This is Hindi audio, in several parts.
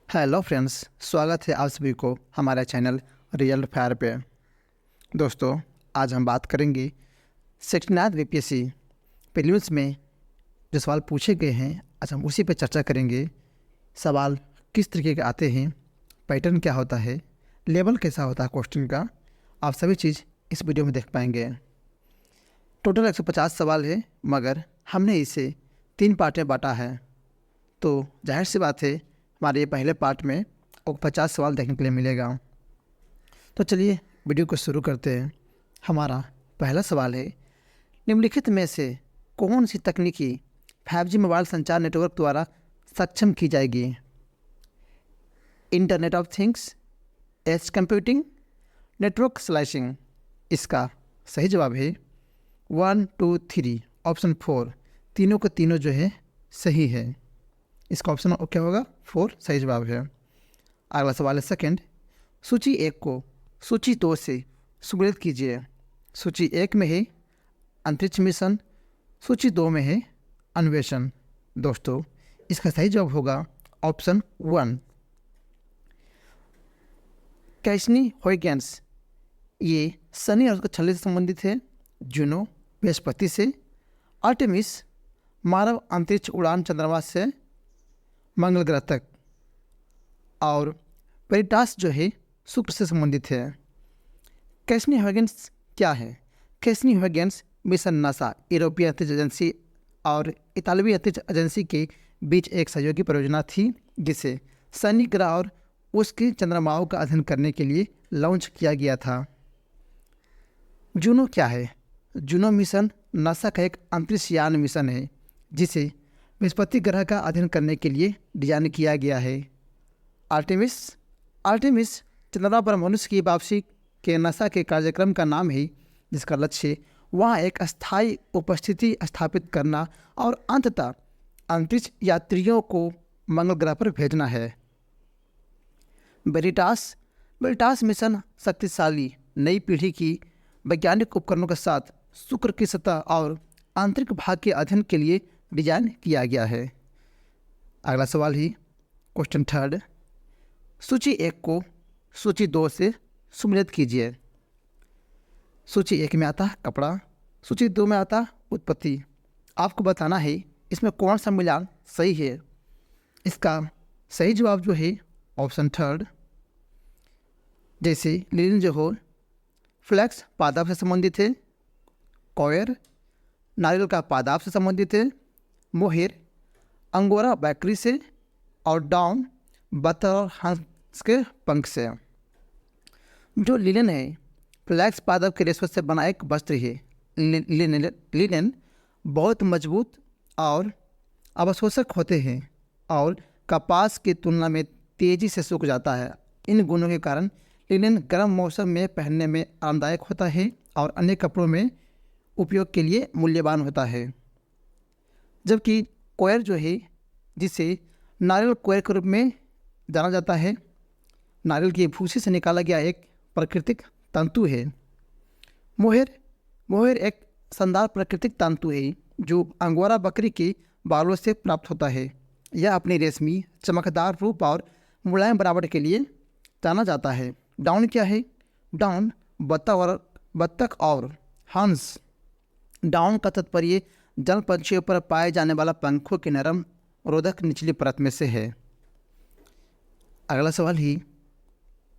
हेलो फ्रेंड्स, स्वागत है आप सभी को हमारे चैनल रिजल्ट फायर पे। दोस्तों, आज हम बात करेंगे 69 बीपीएससी प्रीलिम्स में जो सवाल पूछे गए हैं। आज हम उसी पर चर्चा करेंगे। सवाल किस तरीके के आते हैं, पैटर्न क्या होता है, लेवल कैसा होता है क्वेश्चन का, आप सभी चीज़ इस वीडियो में देख पाएंगे। टोटल 150 सवाल है, मगर हमने इसे 3 पार्ट में बांटा है। तो जाहिर सी बात है, हमारे ये पहले पार्ट में 50 सवाल देखने के लिए मिलेगा। तो चलिए वीडियो को शुरू करते हैं। हमारा पहला सवाल है, निम्नलिखित में से कौन सी तकनीकी 5G मोबाइल संचार नेटवर्क द्वारा सक्षम की जाएगी? Internet of things, edge computing, network slicing. इसका सही जवाब है 1, 2, 3 ऑप्शन 4। तीनों के तीनों जो है सही है। इसका ऑप्शन क्या होगा? 4 सही जवाब है। अगला सवाल है सेकंड, सूची 1 को सूची 2 से सुमेलित कीजिए। सूची 1 में है अंतरिक्ष मिशन, सूची 2 में है अन्वेषण। दोस्तों, इसका सही जवाब होगा ऑप्शन 1। कैसनी huygens, ये शनि और उसके छल्ले से संबंधित है। जूनो बृहस्पति से, आर्टेमिस मानव अंतरिक्ष उड़ान चंद्रमा से मंगल ग्रह तक, और वेरिटास जो है शुक्र से संबंधित है। कैसनी huygens क्या है? कैसनी huygens मिशन नासा, यूरोपीय अंतरिक्ष एजेंसी और इतालवी अंतरिक्ष एजेंसी के बीच एक सहयोगी परियोजना थी, जिसे शनि ग्रह और उसके चंद्रमाओं का अध्ययन करने के लिए लॉन्च किया गया था। जूनो क्या है? जूनो मिशन नासा का एक अंतरिक्ष यान मिशन है, जिसे बृहस्पति ग्रह का अध्ययन करने के लिए डिजाइन किया गया है। आर्टेमिस चंद्रमा पर मनुष्य की वापसी के नासा के कार्यक्रम का नाम है, जिसका लक्ष्य वहां एक अस्थायी उपस्थिति स्थापित करना और अंततः अंतरिक्ष यात्रियों को मंगल ग्रह पर भेजना है। वेरिटास मिशन शक्तिशाली नई पीढ़ी की वैज्ञानिक उपकरणों के साथ शुक्र की सतह और आंतरिक भाग के अध्ययन के लिए डिजाइन किया गया है। अगला सवाल ही क्वेश्चन थर्ड, सूची 1 को सूची 2 से सुमेलित कीजिए। सूची 1 में आता है कपड़ा, सूची 2 में आता है उत्पत्ति। आपको बताना है इसमें कौन सा मिलान सही है। इसका सही जवाब जो है ऑप्शन 3। जैसे लिनन जो हो फ्लैक्स पादप से संबंधित है, कॉयर नारियल का पादप से संबंधित है, मोहेर अंगोरा बैकरी से, और डाउन बतख और हंस के पंख से। जो लिनन है फ्लैक्स पादप के रेशे से बना एक वस्त्र है। लिनन बहुत मजबूत और अवशोषक होते हैं और कपास की तुलना में तेज़ी से सूख जाता है। इन गुणों के कारण लिनन गर्म मौसम में पहनने में आरामदायक होता है और अन्य कपड़ों में उपयोग के लिए मूल्यवान होता है। जबकि कॉयर जो है, जिसे नारियल कॉयर के रूप में जाना जाता है, नारियल की भूसी से निकाला गया एक प्राकृतिक तंतु है। मोहेर एक शानदार प्राकृतिक तंतु है जो अंगोरा बकरी के बालों से प्राप्त होता है। यह अपनी रेशमी चमकदार रूप और मुलायम बनावट के लिए जाना जाता है। डाउन क्या है? डाउन बतख और हंस। डाउन का तात्पर्य जल पंछियों पर पाए जाने वाला पंखों की नरम रोधक निचली परत में से है। अगला सवाल ही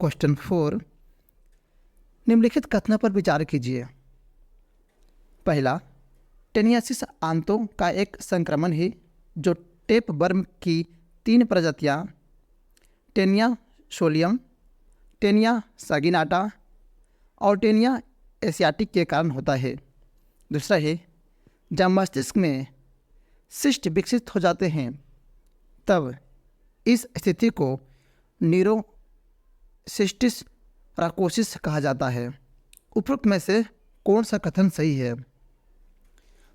क्वेश्चन 4, निम्नलिखित कथनों पर विचार कीजिए। पहला, टेनियासिस आंतों का एक संक्रमण है जो टेप वर्म की 3 प्रजातियां टेनिया सोलियम, टेनिया सागिनाटा और टेनिया एशियाटिक के कारण होता है। दूसरा है, जब मस्तिष्क में सिस्ट विकसित हो जाते हैं तब इस स्थिति को न्यूरोसिस्टिस राकोसिस कहा जाता है। उपरोक्त में से कौन सा कथन सही है?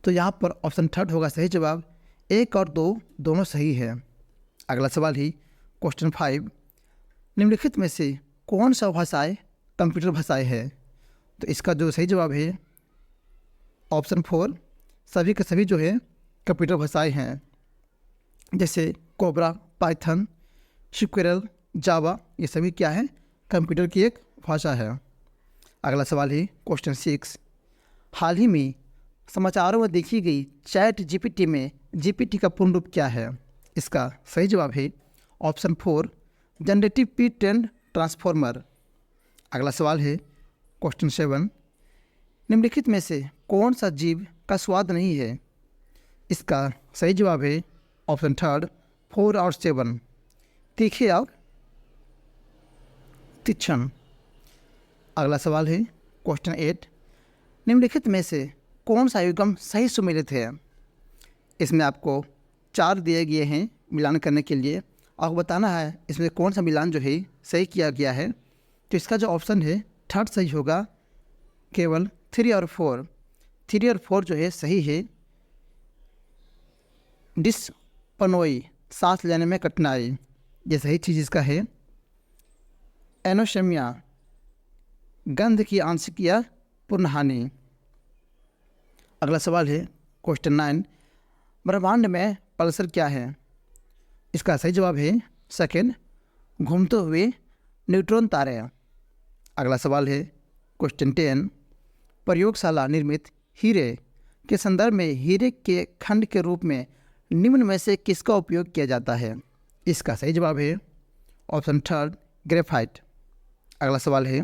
तो यहाँ पर ऑप्शन 3 होगा सही जवाब। 1 और 2 दोनों सही है। अगला सवाल ही क्वेश्चन 5, निम्नलिखित में से कौन सा भाषाएं कंप्यूटर भाषाएं है? तो इसका जो सही जवाब है ऑप्शन 4, सभी के सभी जो है कंप्यूटर भाषाएं हैं। जैसे कोबरा, पाइथन, SQL, जावा, ये सभी क्या है, कंप्यूटर की एक भाषा है। अगला सवाल है क्वेश्चन 6। हाल ही में समाचारों में देखी गई चैट जीपीटी में जीपीटी का पूर्ण रूप क्या है? इसका सही जवाब है option 4 generative pre trained transformer. अगला सवाल है क्वेश्चन 7। निम्नलिखित में से कौन सा जीव का स्वाद नहीं है? इसका सही जवाब है ऑप्शन 3 4 और 7 तीखे और तीक्ष्ण। अगला सवाल है क्वेश्चन 8। निम्नलिखित में से कौन सा युग्म सही सुमेलित है? इसमें आपको 4 दिए गए हैं मिलान करने के लिए, आपको बताना है इसमें कौन सा मिलान जो है सही किया गया है। तो इसका जो ऑप्शन है 3 सही होगा, केवल 3 और 4। 3 और 4 जो है सही है। डिस्पनोई, सांस लेने में कठिनाई, ये सही चीज़ इसका है। एनोशेमिया, गंध की आंशिक या पूर्ण हानि। अगला सवाल है क्वेश्चन 9। ब्रह्मांड में पल्सर क्या है? इसका सही जवाब है सेकंड घूमते हुए न्यूट्रॉन तारे। अगला सवाल है क्वेश्चन 10। प्रयोगशाला निर्मित हीरे के संदर्भ में हीरे के खंड के रूप में निम्न में से किसका उपयोग किया जाता है? इसका सही जवाब है ऑप्शन 3 ग्रेफाइट। अगला सवाल है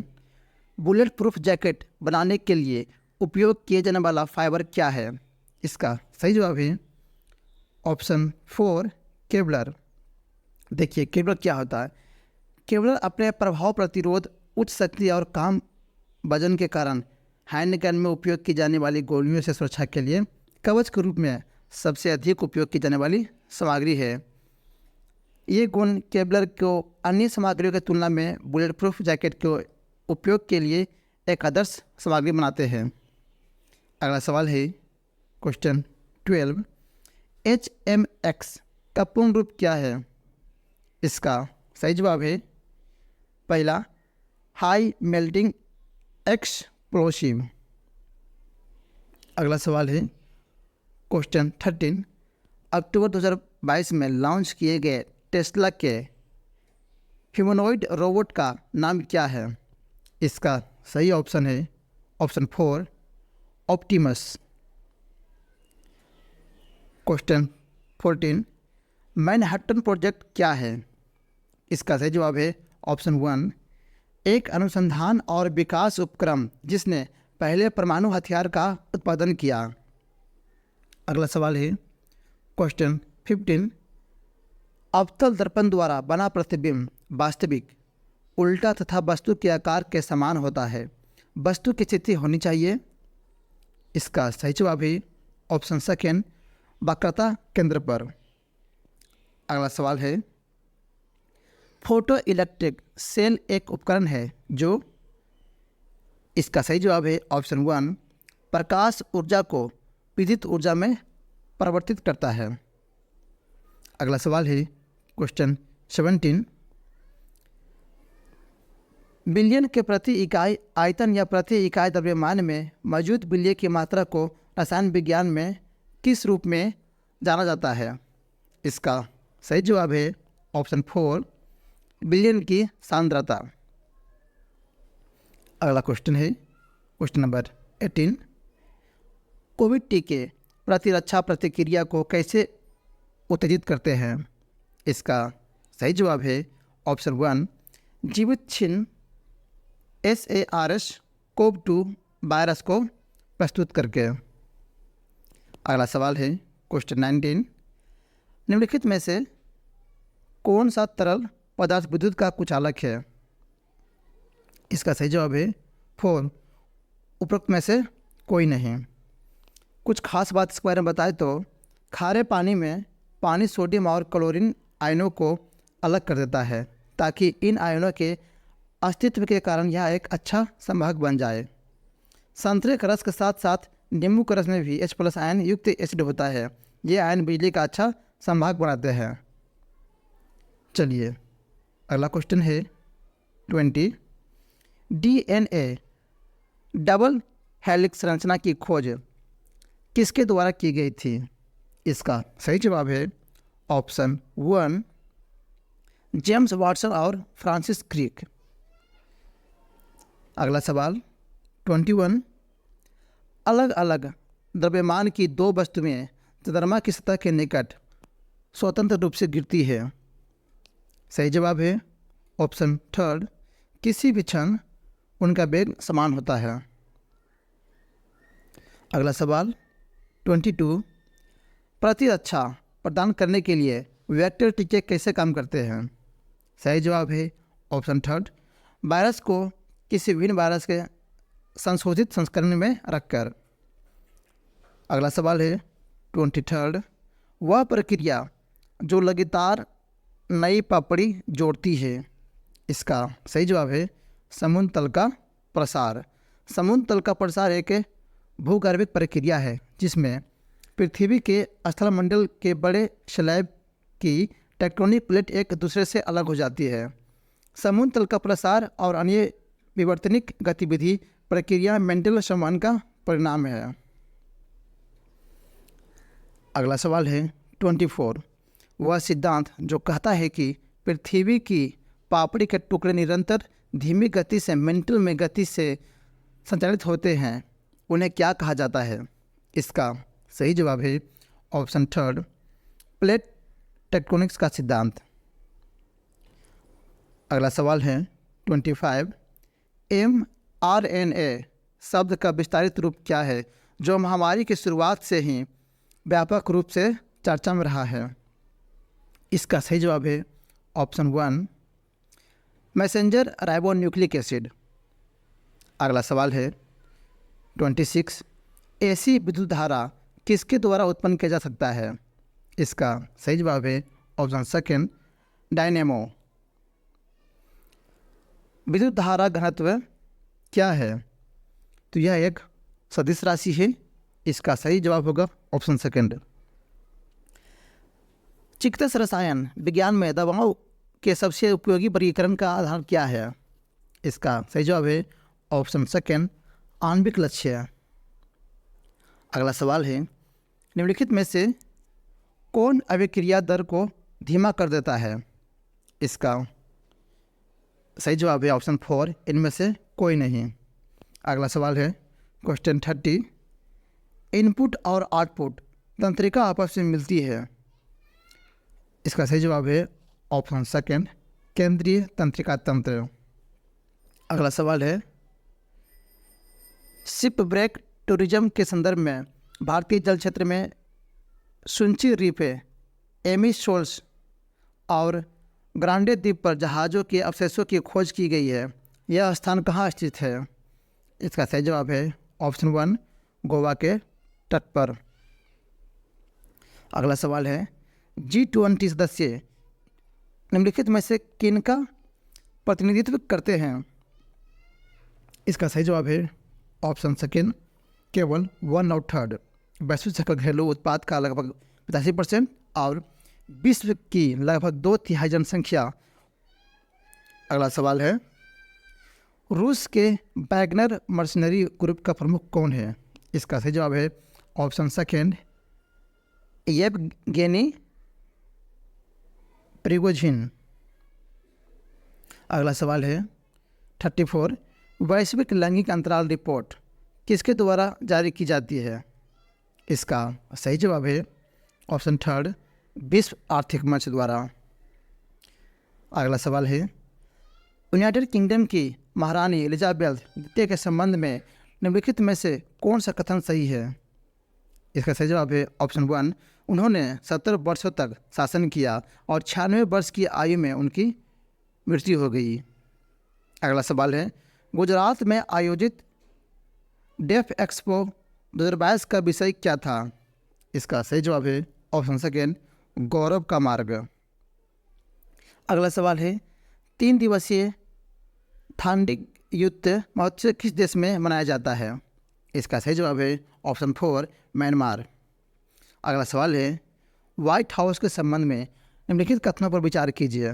बुलेट प्रूफ जैकेट बनाने के लिए उपयोग किए जाने वाला फाइबर क्या है? इसका सही जवाब है ऑप्शन 4 केवलर। देखिए केवलर क्या होता है। केवलर अपने प्रभाव प्रतिरोध, उच्च शक्ति और कम वजन के कारण हैंडगन में उपयोग की जाने वाली गोलियों से सुरक्षा के लिए कवच के रूप में सबसे अधिक उपयोग की जाने वाली सामग्री है। ये गुण केवलर को अन्य सामग्रियों की तुलना में बुलेट प्रूफ जैकेट के उपयोग के लिए एक आदर्श सामग्री बनाते हैं। अगला सवाल है क्वेश्चन 12। HMX का पूर्ण रूप क्या है? इसका सही जवाब है पहला हाई मेल्टिंग एक्सप्लोसिव। अगला सवाल है क्वेश्चन 13। अक्टूबर 2022 में लॉन्च किए गए टेस्ला के ह्यूमनॉइड रोबोट का नाम क्या है? इसका सही ऑप्शन है option 4 Optimus. Question 14। Manhattan project क्या है? इसका सही जवाब है ऑप्शन 1 एक अनुसंधान और विकास उपक्रम जिसने पहले परमाणु हथियार का उत्पादन किया। अगला सवाल है क्वेश्चन 15। अवतल दर्पण द्वारा बना प्रतिबिंब वास्तविक, उल्टा तथा वस्तु के आकार के समान होता है। वस्तु की स्थिति होनी चाहिए। इसका सही जवाब है ऑप्शन 2 वक्रता केंद्र पर। अगला सवाल है फोटो इलेक्ट्रिक सेल एक उपकरण है जो। इसका सही जवाब है ऑप्शन 1 प्रकाश ऊर्जा को विद्युत ऊर्जा में परिवर्तित करता है। अगला सवाल है क्वेश्चन 17। बिलियन के प्रति इकाई आयतन या प्रति इकाई द्रव्यमान में मौजूद बिलियन की मात्रा को रसायन विज्ञान में किस रूप में जाना जाता है? इसका सही जवाब है ऑप्शन 4 बिलियन की सांद्रता। अगला क्वेश्चन है क्वेश्चन नंबर 18। कोविड टीके प्रतिरक्षा प्रतिक्रिया को कैसे उत्तेजित करते हैं? इसका सही जवाब है ऑप्शन 1 जीवित छिन्न SARS-CoV-2 वायरस को प्रस्तुत करके। अगला सवाल है क्वेश्चन 19। निम्नलिखित में से कौन सा तरल पदार्थ विद्युत का कुचालक है? इसका सही जवाब है 4 उपरोक्त में से कोई नहीं। कुछ खास बात इसके बारे में बताएं तो खारे पानी में पानी सोडियम और क्लोरीन आयनों को अलग कर देता है ताकि इन आयनों के अस्तित्व के कारण यह एक अच्छा संवाहक बन जाए। संतरे के रस के साथ साथ नींबू के रस में भी H+ आयन युक्त एसिड होता है। ये आयन बिजली का अच्छा संवाहक बनाते हैं। चलिए अगला क्वेश्चन है 20। DNA डबल हेलिक्स संरचना की खोज किसके द्वारा की गई थी? इसका सही जवाब है ऑप्शन 1 जेम्स वाटसन और फ्रांसिस क्रिक। अगला सवाल 21, अलग अलग द्रव्यमान की दो वस्तुएं चंद्रमा की सतह के निकट स्वतंत्र रूप से गिरती है। सही जवाब है ऑप्शन थर्ड, किसी भी क्षण उनका वेग समान होता है। अगला सवाल 22, प्रतिरक्षा प्रदान करने के लिए वेक्टर टीके कैसे काम करते हैं। सही जवाब है ऑप्शन थर्ड, वायरस को किसी विभिन्न वायरस के संशोधित संस्करण में रखकर। अगला सवाल है 23, वह प्रक्रिया जो लगातार नई पपड़ी जोड़ती है। इसका सही जवाब है समुद्र तल का प्रसार। समुद्र तल का प्रसार एक भूगर्भिक प्रक्रिया है जिसमें पृथ्वी के स्थलमंडल के बड़े स्लैब की टेक्टोनिक प्लेट एक दूसरे से अलग हो जाती है। समुद्र तल का प्रसार और अन्य विवर्तनिक गतिविधि प्रक्रिया मेंडल समान का परिणाम है। अगला सवाल है 24, वह सिद्धांत जो कहता है कि पृथ्वी की पापड़ी के टुकड़े निरंतर धीमी गति से मेंटल में गति से संचालित होते हैं, उन्हें क्या कहा जाता है। इसका सही जवाब है ऑप्शन थर्ड, प्लेट टेक्टोनिक्स का सिद्धांत। अगला सवाल है 25, mRNA शब्द का विस्तारित रूप क्या है जो महामारी की शुरुआत से ही व्यापक रूप से चर्चा में रहा है। इसका सही जवाब है ऑप्शन 1, मैसेंजर राइबोन्यूक्लिक एसिड। अगला सवाल है 26, ऐसी विद्युत धारा किसके द्वारा उत्पन्न किया जा सकता है। इसका सही जवाब है ऑप्शन सेकेंड, डायनेमो। विद्युत धारा घनत्व क्या है, तो यह एक सदिश राशि है। इसका सही जवाब होगा ऑप्शन सेकेंड। चिकित्सा रसायन विज्ञान में दवाओं के सबसे उपयोगी वर्गीकरण का आधार क्या है। इसका सही जवाब है ऑप्शन सेकेंड, आणविक लक्ष्य। अगला सवाल है निम्नलिखित में से कौन अभिक्रिया दर को धीमा कर देता है। इसका सही जवाब है ऑप्शन 4, इनमें से कोई नहीं। अगला सवाल है क्वेश्चन 30, इनपुट और आउटपुट तंत्रिका आपस में मिलती है। इसका सही जवाब है ऑप्शन सेकेंड, केंद्रीय तंत्रिका तंत्र। अगला सवाल है शिप ब्रेक टूरिज्म के संदर्भ में भारतीय जल क्षेत्र में सुंची रीफ, एमी शोल्स और ग्रांडे द्वीप पर जहाज़ों के अवशेषों की खोज की गई है। यह स्थान कहाँ स्थित है। इसका सही जवाब है ऑप्शन 1, गोवा के तट पर। अगला सवाल है G20 सदस्य निम्नलिखित में से किनका प्रतिनिधित्व करते हैं। इसका सही जवाब है ऑप्शन सेकेंड, केवल 1/3 वैश्विक सकल घरेलू उत्पाद का लगभग 85% और विश्व की लगभग 2/3 जनसंख्या। अगला सवाल है रूस के वैगनर मर्सनरी ग्रुप का प्रमुख कौन है। इसका सही जवाब है ऑप्शन सेकेंड, येवगेनी प्रिगोजिन। अगला सवाल है 34, वैश्विक लैंगिक अंतराल रिपोर्ट किसके द्वारा जारी की जाती है। इसका सही जवाब है ऑप्शन थर्ड, विश्व आर्थिक मंच द्वारा। अगला सवाल है यूनाइटेड किंगडम की महारानी एलिजाबेथ द्वितीय के संबंध में निम्नलिखित में से कौन सा कथन सही है। इसका सही जवाब है ऑप्शन 1, उन्होंने 70 वर्षों तक शासन किया और 96 वर्ष की आयु में उनकी मृत्यु हो गई। अगला सवाल है गुजरात में आयोजित डेफ एक्सपो 2022 का विषय क्या था। इसका सही जवाब है ऑप्शन सेकेंड, गौरव का मार्ग। अगला सवाल है 3 दिवसीय थांडिक युद्ध महोत्सव किस देश में मनाया जाता है। इसका सही जवाब है ऑप्शन 4, म्यांमार। अगला सवाल है व्हाइट हाउस के संबंध में निम्नलिखित कथनों पर विचार कीजिए।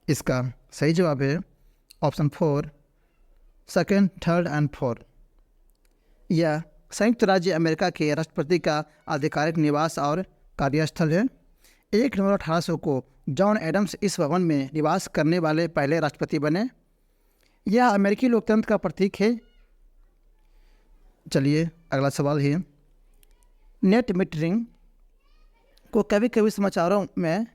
इसका सही जवाब है ऑप्शन 4, सेकेंड, थर्ड एंड 4। यह संयुक्त राज्य अमेरिका के राष्ट्रपति का आधिकारिक निवास और कार्यस्थल है। 1 नवंबर 1800 को जॉन एडम्स इस भवन में निवास करने वाले पहले राष्ट्रपति बने। यह अमेरिकी लोकतंत्र का प्रतीक है। चलिए अगला सवाल है, नेट मीटरिंग को कभी कभी समाचारों में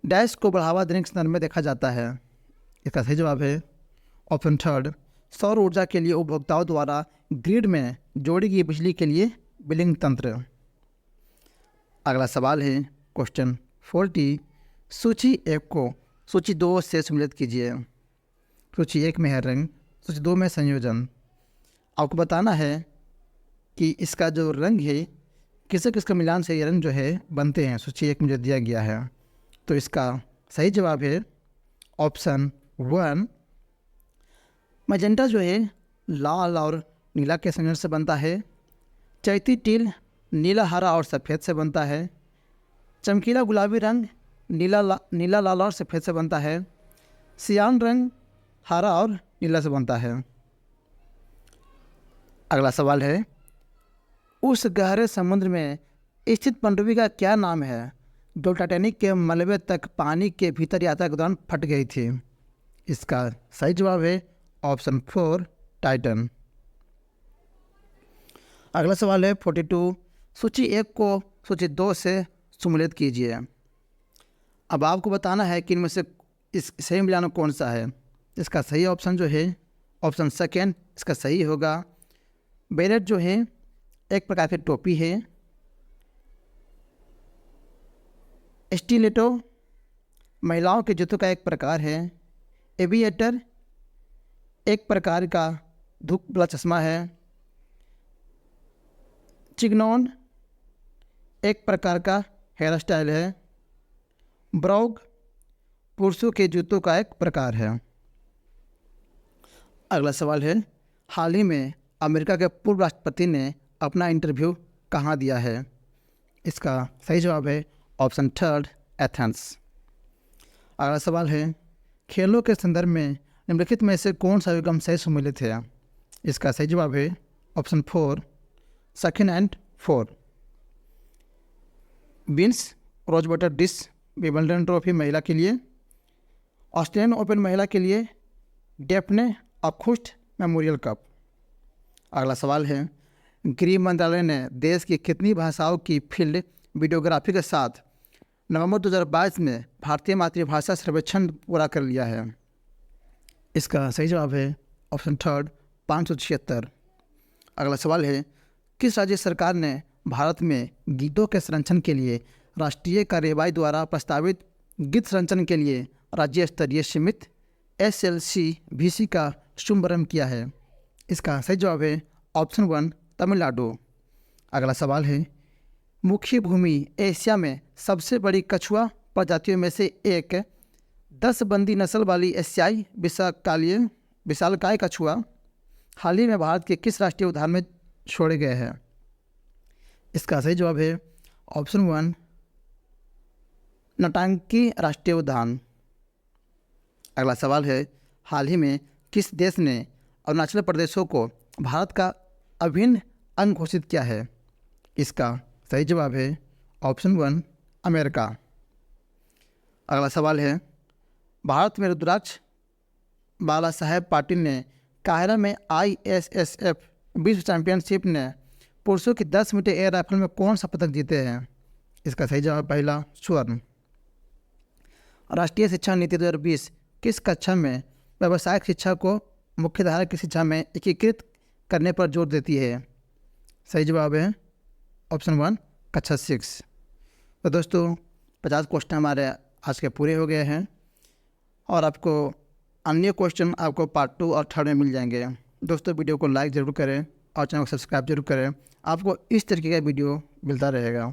डैश को बढ़ावा देने के संदर्भ में देखा जाता है। इसका सही जवाब है ऑप्शन थर्ड, सौर ऊर्जा के लिए उपभोक्ताओं द्वारा ग्रिड में जोड़ी गई बिजली के लिए बिलिंग तंत्र। अगला सवाल है क्वेश्चन 40, सूची 1 को सूची 2 से सम्मिलित कीजिए। सूची 1 में है रंग, सूची 2 में संयोजन। आपको बताना है कि इसका जो रंग है किसके किसके मिलान से ये रंग जो है बनते हैं। सूची 1 में जो दिया गया है, तो इसका सही जवाब है ऑप्शन 1, मजेंटा जो है लाल और नीला के संयोजन से बनता है। चैती टील नीला, हरा और सफ़ेद से बनता है। चमकीला गुलाबी रंग नीला लाल और सफ़ेद से बनता है। सियान रंग हरा और नीला से बनता है। अगला सवाल है, उस गहरे समुद्र में स्थित पनडुब्बी का क्या नाम है जो टाइटैनिक के मलबे तक पानी के भीतर यात्रा के दौरान फट गई थी। इसका सही जवाब है ऑप्शन 4, टाइटन। अगला सवाल है 42, सूची 1 को सूची 2 से सम्मिलित कीजिए। अब आपको बताना है कि इनमें से इस सही मिलान कौन सा है। इसका सही ऑप्शन जो है ऑप्शन सेकेंड इसका सही होगा। बेरेट जो है एक प्रकार की टोपी है। स्टिलेटो महिलाओं के जूतों का एक प्रकार है। एविएटर एक प्रकार का धूप वाला चश्मा है। चिगनॉन एक प्रकार का हेयर स्टाइल है। ब्रॉग पुरुषों के जूतों का एक प्रकार है। अगला सवाल है, हाल ही में अमेरिका के पूर्व राष्ट्रपति ने अपना इंटरव्यू कहाँ दिया है। इसका सही जवाब है ऑप्शन 3, एथेंस। अगला सवाल है, खेलों के संदर्भ में निम्नलिखित में से कौन सा विकल्प सही सम्मिलित है। इसका सही जवाब है option 4, second and 4। Wins rose water dish Wimbledon trophy महिला के लिए, ऑस्ट्रेलियन ओपन महिला के लिए, डेफने अकुस्ट मेमोरियल कप। अगला सवाल है, गृह मंत्रालय ने देश की कितनी भाषाओं की फील्ड वीडियोग्राफी के साथ नवंबर 2022 में भारतीय मातृभाषा सर्वेक्षण पूरा कर लिया है। इसका सही जवाब है ऑप्शन 3, 576। अगला सवाल है, किस राज्य सरकार ने भारत में गीतों के संरक्षण के लिए राष्ट्रीय कार्यवाही द्वारा प्रस्तावित गीत संरक्षण के लिए राज्य स्तरीय सीमित SLC-VC का शुभारंभ किया है। इसका सही जवाब है ऑप्शन 1, तमिलनाडु। अगला सवाल है, मुख्य भूमि एशिया में सबसे बड़ी कछुआ प्रजातियों में से एक 10 बंदी नस्ल वाली एशियाई विशालकाय कछुआ हाल ही में भारत के किस राष्ट्रीय उद्यान में छोड़े गए हैं। इसका सही जवाब है ऑप्शन 1, नौटंकी राष्ट्रीय उद्यान। अगला सवाल है, हाल ही में किस देश ने अरुणाचल प्रदेशों को भारत का अभिन्न अंग घोषित किया है। इसका सही जवाब है ऑप्शन 1, अमेरिका। अगला सवाल है, भारत में रुद्राक्ष बाला साहेब पाटिल ने काहिरा में ISSF विश्व चैंपियनशिप ने पुरुषों की 10 मीटर एयर राइफल में कौन सा पदक जीते हैं। इसका सही जवाब पहला, स्वर्ण। राष्ट्रीय शिक्षा नीति 2020 किस कक्षा में व्यावसायिक शिक्षा को मुख्यधारा की शिक्षा में एकीकृत करने पर जोर देती है। सही जवाब है ऑप्शन 1, कक्षा 6। तो दोस्तों 50 क्वेश्चन हमारे आज के पूरे हो गए हैं और आपको अन्य क्वेश्चन आपको पार्ट 2 और 3 में मिल जाएंगे। दोस्तों वीडियो को लाइक ज़रूर करें और चैनल को सब्सक्राइब जरूर करें। आपको इस तरीके का वीडियो मिलता रहेगा।